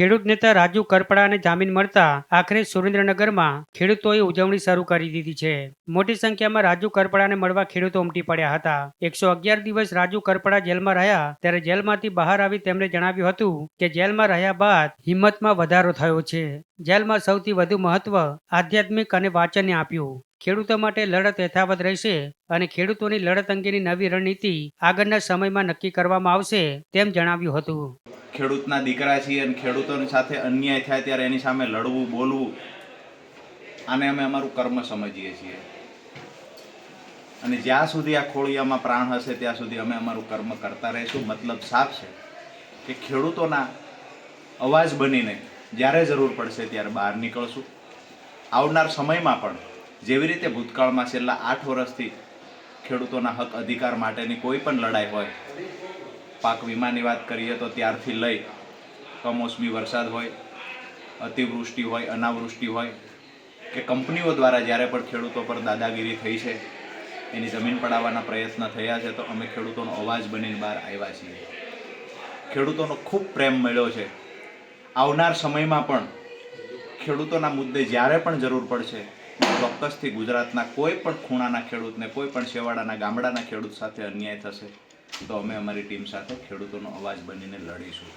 ખેડૂત નેતા રાજુ કરપડાને જામીન મળતા આખરે સુરેન્દ્રનગરમાં ખેડૂતોએ ઉજવણી શરૂ કરી દીધી છે. મોટી સંખ્યામાં રાજુ કરપડાને મળવા ખેડૂતો ઉમટી પડ્યા હતા. 111 દિવસ રાજુ કરપડા જેલમાં રહ્યા ત્યારે જેલમાંથી બહાર આવી તેમણે જણાવ્યું હતું કે જેલમાં રહ્યા બાદ હિંમતમાં વધારો થયો છે. જેલમાં સૌથી વધુ મહત્વ આધ્યાત્મિક અને વાંચનને આપ્યું. ખેડૂતો માટે લડત યથાવત રહેશે અને ખેડૂતોની લડત અંગેની નવી રણનીતિ આગળના સમયમાં નક્કી કરવામાં આવશે તેમ જણાવ્યું હતું. ખેડૂતના દીકરા છીએ અને ખેડૂતોની સાથે અન્યાય થાય ત્યારે એની સામે લડવું, બોલવું, આને અમે અમારું કર્મ સમજીએ છીએ. અને જ્યાં સુધી આ ખોળિયામાં પ્રાણ હશે ત્યાં સુધી અમે અમારું કર્મ કરતા રહીશું. મતલબ સાફ છે કે ખેડૂતોના અવાજ બનીને જ્યારે જરૂર પડશે ત્યારે બહાર નીકળશું. આવનાર સમયમાં પણ જેવી રીતે ભૂતકાળમાં છેલ્લા 8 વર્ષથી ખેડૂતોના હક અધિકાર માટેની કોઈ પણ લડાઈ હોય, પાક વીમાની વાત કરીએ તો ત્યારથી લઈ કમોસમી વરસાદ હોય, અતિવૃષ્ટિ હોય, અનાવૃષ્ટિ હોય કે કંપનીઓ દ્વારા જ્યારે પણ ખેડૂતો પર દાદાગીરી થઈ છે, એની જમીન પડાવવાના પ્રયત્ન થયા છે, તો અમે ખેડૂતોનો અવાજ બનીને બહાર આવ્યા છીએ. ખેડૂતોનો ખૂબ પ્રેમ મળ્યો છે. આવનાર સમયમાં પણ ખેડૂતોના મુદ્દે જ્યારે પણ જરૂર પડશે ચોક્કસથી ગુજરાતના કોઈ પણ ખૂણાના ખેડૂતને, કોઈ પણ છેવાડાના ગામડાના ખેડૂત સાથે અન્યાય થશે તો અમે અમારી ટીમ સાથે ખેડૂતોનો અવાજ બનીને લડીશું.